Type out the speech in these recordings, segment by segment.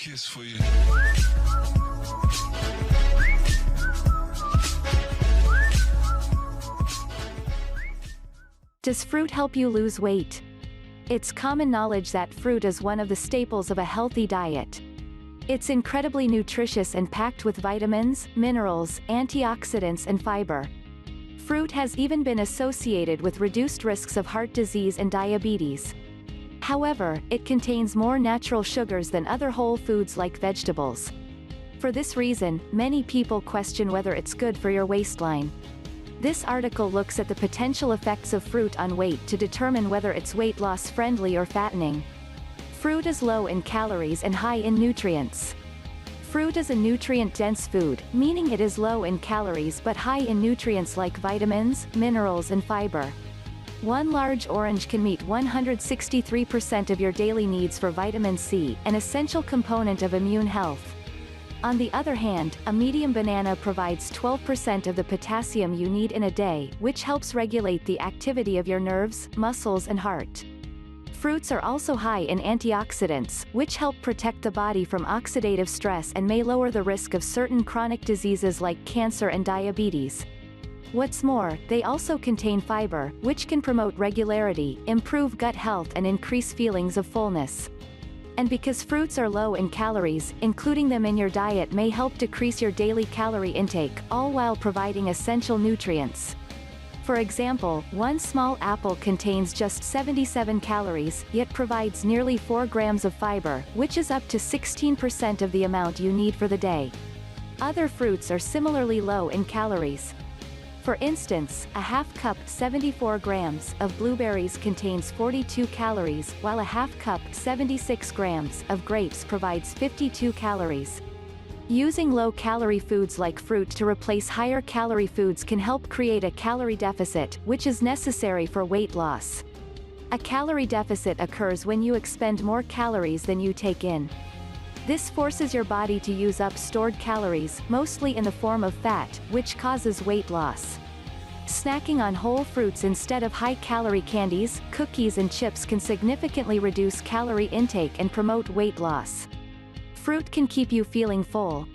kiss for you. Does fruit help you lose weight? It's common knowledge that fruit is one of the staples of a healthy diet. It's incredibly nutritious and packed with vitamins, minerals, antioxidants and fiber. Fruit has even been associated with reduced risks of heart disease and diabetes. However, it contains more natural sugars than other whole foods like vegetables. For this reason, many people question whether it's good for your waistline. This article looks at the potential effects of fruit on weight to determine whether it's weight loss friendly or fattening. Fruit is low in calories and high in nutrients. Fruit is a nutrient-dense food, meaning it is low in calories but high in nutrients like vitamins, minerals and fiber. One large orange can meet 163% of your daily needs for vitamin C, an essential component of immune health. On the other hand, a medium banana provides 12% of the potassium you need in a day, which helps regulate the activity of your nerves, muscles and heart. Fruits are also high in antioxidants, which help protect the body from oxidative stress and may lower the risk of certain chronic diseases like cancer and diabetes. What's more, they also contain fiber, which can promote regularity, improve gut health and increase feelings of fullness. And because fruits are low in calories, including them in your diet may help decrease your daily calorie intake, all while providing essential nutrients. For example, one small apple contains just 77 calories, yet provides nearly 4 grams of fiber, which is up to 16% of the amount you need for the day. Other fruits are similarly low in calories. For instance, a half cup 74 grams of blueberries contains 42 calories, while a half cup 76 grams of grapes provides 52 calories. Using low-calorie foods like fruit to replace higher-calorie foods can help create a calorie deficit, which is necessary for weight loss. A calorie deficit occurs when you expend more calories than you take in. This forces your body to use up stored calories, mostly in the form of fat, which causes weight loss. Snacking on whole fruits instead of high-calorie candies, cookies and chips can significantly reduce calorie intake and promote weight loss. Fruit can keep you feeling full.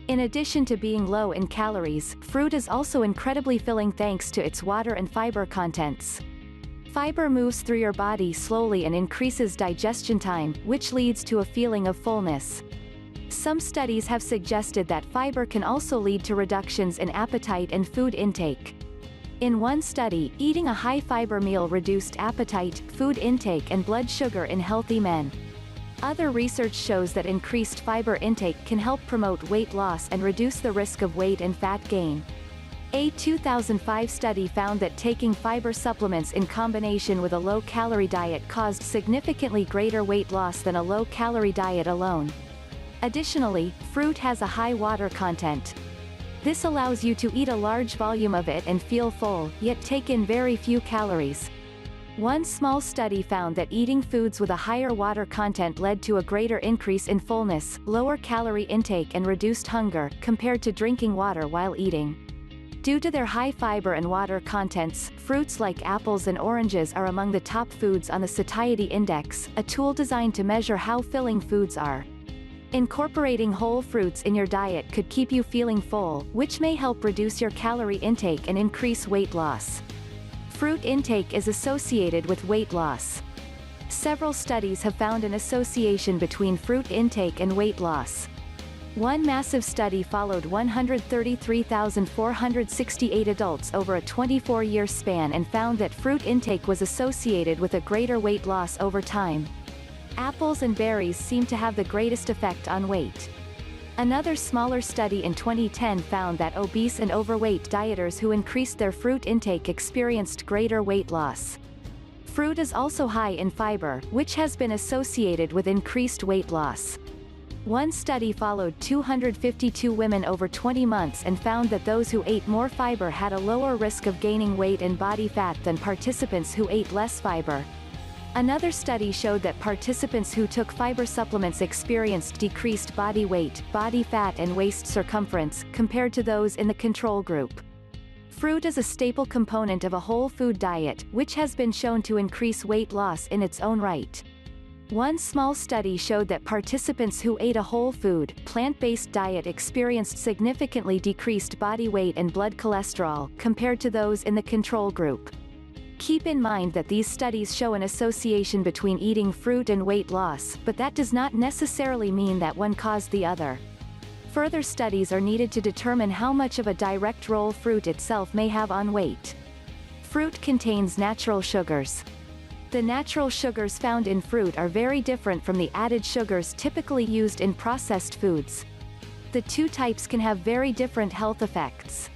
In addition to being low in calories, fruit is also incredibly filling thanks to its water and fiber contents. Fiber moves through your body slowly and increases digestion time, which leads to a feeling of fullness. Some studies have suggested that fiber can also lead to reductions in appetite and food intake. In one study, eating a high-fiber meal reduced appetite, food intake and blood sugar in healthy men. Other research shows that increased fiber intake can help promote weight loss and reduce the risk of weight and fat gain. A 2005 study found that taking fiber supplements in combination with a low-calorie diet caused significantly greater weight loss than a low-calorie diet alone. Additionally, fruit has a high water content. This allows you to eat a large volume of it and feel full, yet take in very few calories. One small study found that eating foods with a higher water content led to a greater increase in fullness, lower calorie intake and reduced hunger, compared to drinking water while eating. Due to their high fiber and water contents, fruits like apples and oranges are among the top foods on the satiety index, a tool designed to measure how filling foods are. Incorporating whole fruits in your diet could keep you feeling full, which may help reduce your calorie intake and increase weight loss. Fruit intake is associated with weight loss. Several studies have found an association between fruit intake and weight loss. One massive study followed 133,468 adults over a 24-year span and found that fruit intake was associated with a greater weight loss over time. Apples and berries seem to have the greatest effect on weight. Another smaller study in 2010 found that obese and overweight dieters who increased their fruit intake experienced greater weight loss. Fruit is also high in fiber, which has been associated with increased weight loss. One study followed 252 women over 20 months and found that those who ate more fiber had a lower risk of gaining weight and body fat than participants who ate less fiber. Another study showed that participants who took fiber supplements experienced decreased body weight, body fat and waist circumference, compared to those in the control group. Fruit is a staple component of a whole food diet, which has been shown to increase weight loss in its own right. One small study showed that participants who ate a whole food, plant-based diet experienced significantly decreased body weight and blood cholesterol compared to those in the control group. Keep in mind that these studies show an association between eating fruit and weight loss, but that does not necessarily mean that one caused the other. Further studies are needed to determine how much of a direct role fruit itself may have on weight. Fruit contains natural sugars. The natural sugars found in fruit are very different from the added sugars typically used in processed foods. The two types can have very different health effects.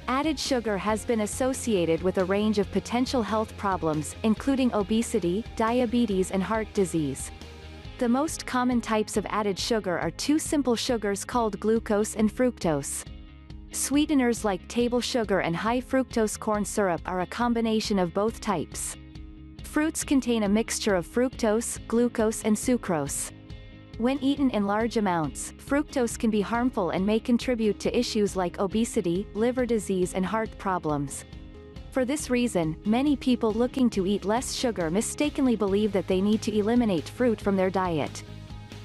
Added sugar has been associated with a range of potential health problems, including obesity, diabetes and heart disease. The most common types of added sugar are two simple sugars called glucose and fructose. Sweeteners like table sugar and high fructose corn syrup are a combination of both types. Fruits contain a mixture of fructose, glucose and sucrose. When eaten in large amounts, fructose can be harmful and may contribute to issues like obesity, liver disease and heart problems. For this reason, many people looking to eat less sugar mistakenly believe that they need to eliminate fruit from their diet.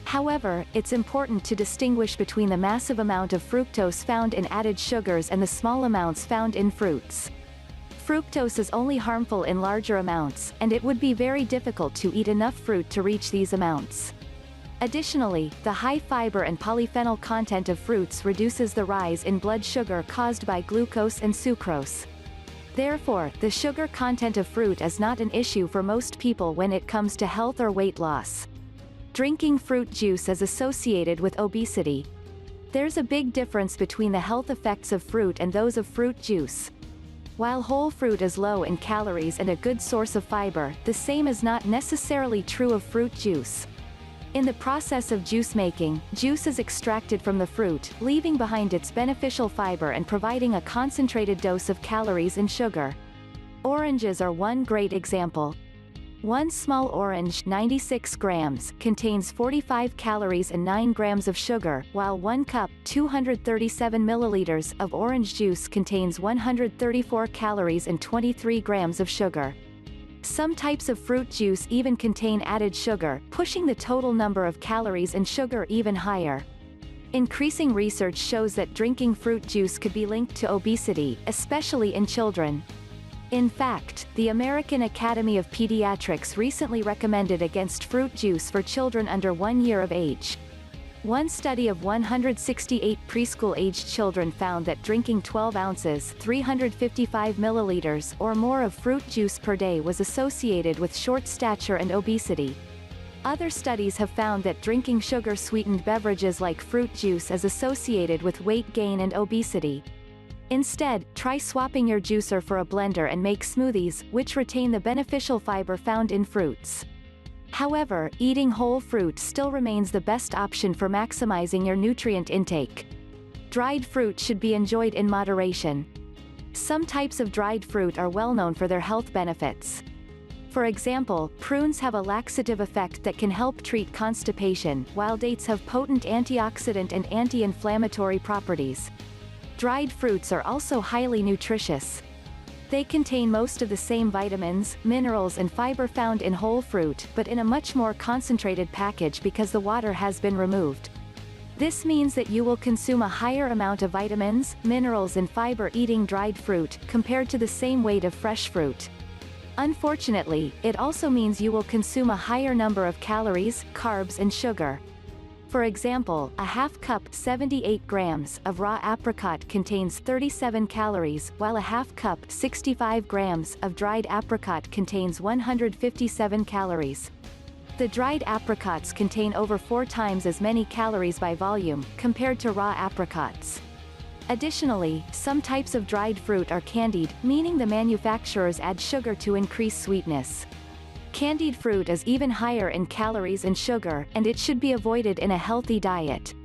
However, it's important to distinguish between the massive amount of fructose found in added sugars and the small amounts found in fruits. Fructose is only harmful in larger amounts, and it would be very difficult to eat enough fruit to reach these amounts. Additionally, the high fiber and polyphenol content of fruits reduces the rise in blood sugar caused by glucose and sucrose. Therefore, the sugar content of fruit is not an issue for most people when it comes to health or weight loss. Drinking fruit juice is associated with obesity. There's a big difference between the health effects of fruit and those of fruit juice. While whole fruit is low in calories and a good source of fiber, the same is not necessarily true of fruit juice. In the process of juice making, juice is extracted from the fruit, leaving behind its beneficial fiber and providing a concentrated dose of calories and sugar. Oranges are one great example. One small orange, 96 grams, contains 45 calories and 9 grams of sugar, while 1 cup, 237 milliliters, of orange juice contains 134 calories and 23 grams of sugar. Some types of fruit juice even contain added sugar, pushing the total number of calories and sugar even higher. Increasing research shows that drinking fruit juice could be linked to obesity, especially in children. In fact, the American Academy of Pediatrics recently recommended against fruit juice for children under 1 year of age. One study of 168 preschool-aged children found that drinking 12 ounces 355 milliliters or more of fruit juice per day was associated with short stature and obesity. Other studies have found that drinking sugar-sweetened beverages like fruit juice is associated with weight gain and obesity. Instead, try swapping your juicer for a blender and make smoothies, which retain the beneficial fiber found in fruits. However, eating whole fruit still remains the best option for maximizing your nutrient intake. Dried fruit should be enjoyed in moderation. Some types of dried fruit are well known for their health benefits. For example, prunes have a laxative effect that can help treat constipation, while dates have potent antioxidant and anti-inflammatory properties. Dried fruits are also highly nutritious. They contain most of the same vitamins, minerals and fiber found in whole fruit, but in a much more concentrated package because the water has been removed. This means that you will consume a higher amount of vitamins, minerals and fiber eating dried fruit, compared to the same weight of fresh fruit. Unfortunately, it also means you will consume a higher number of calories, carbs and sugar. For example, a half cup 78 grams of raw apricot contains 37 calories, while a half cup 65 grams of dried apricot contains 157 calories. The dried apricots contain over 4 times as many calories by volume, compared to raw apricots. Additionally, some types of dried fruit are candied, meaning the manufacturers add sugar to increase sweetness. Candied fruit is even higher in calories and sugar, and it should be avoided in a healthy diet.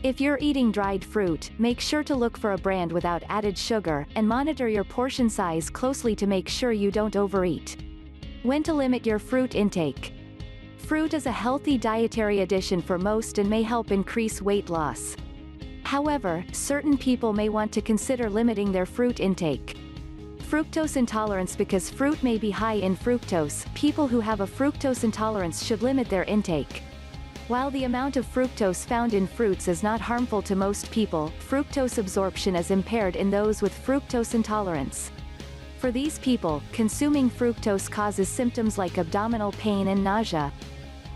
If you're eating dried fruit, make sure to look for a brand without added sugar, and monitor your portion size closely to make sure you don't overeat. When to limit your fruit intake. Fruit is a healthy dietary addition for most and may help increase weight loss. However, certain people may want to consider limiting their fruit intake. Fructose intolerance. Because fruit may be high in fructose, people who have a fructose intolerance should limit their intake. While the amount of fructose found in fruits is not harmful to most people, fructose absorption is impaired in those with fructose intolerance. For these people, consuming fructose causes symptoms like abdominal pain and nausea.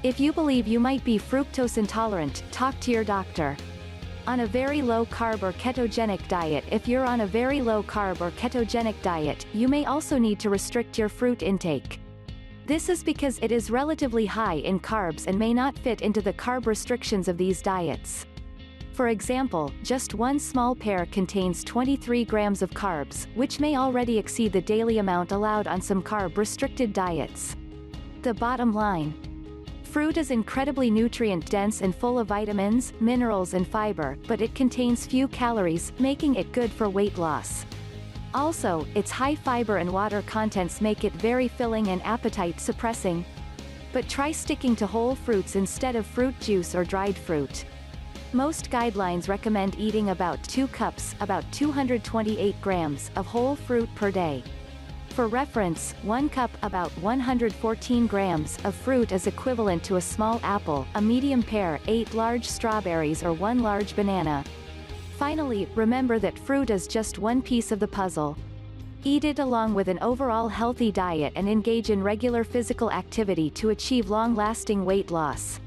If you believe you might be fructose intolerant, talk to your doctor. On a very low-carb or ketogenic diet. If you're on a very low-carb or ketogenic diet, you may also need to restrict your fruit intake. This is because it is relatively high in carbs and may not fit into the carb restrictions of these diets. For example, just one small pear contains 23 grams of carbs, which may already exceed the daily amount allowed on some carb-restricted diets. The bottom line: fruit is incredibly nutrient-dense and full of vitamins, minerals and fiber, but it contains few calories, making it good for weight loss. Also, its high fiber and water contents make it very filling and appetite-suppressing. But try sticking to whole fruits instead of fruit juice or dried fruit. Most guidelines recommend eating about 2 cups, about 228 grams, of whole fruit per day. For reference, 1 cup, about 114 grams, of fruit is equivalent to a small apple, a medium pear, 8 large strawberries or 1 large banana. Finally, remember that fruit is just one piece of the puzzle. Eat it along with an overall healthy diet and engage in regular physical activity to achieve long-lasting weight loss.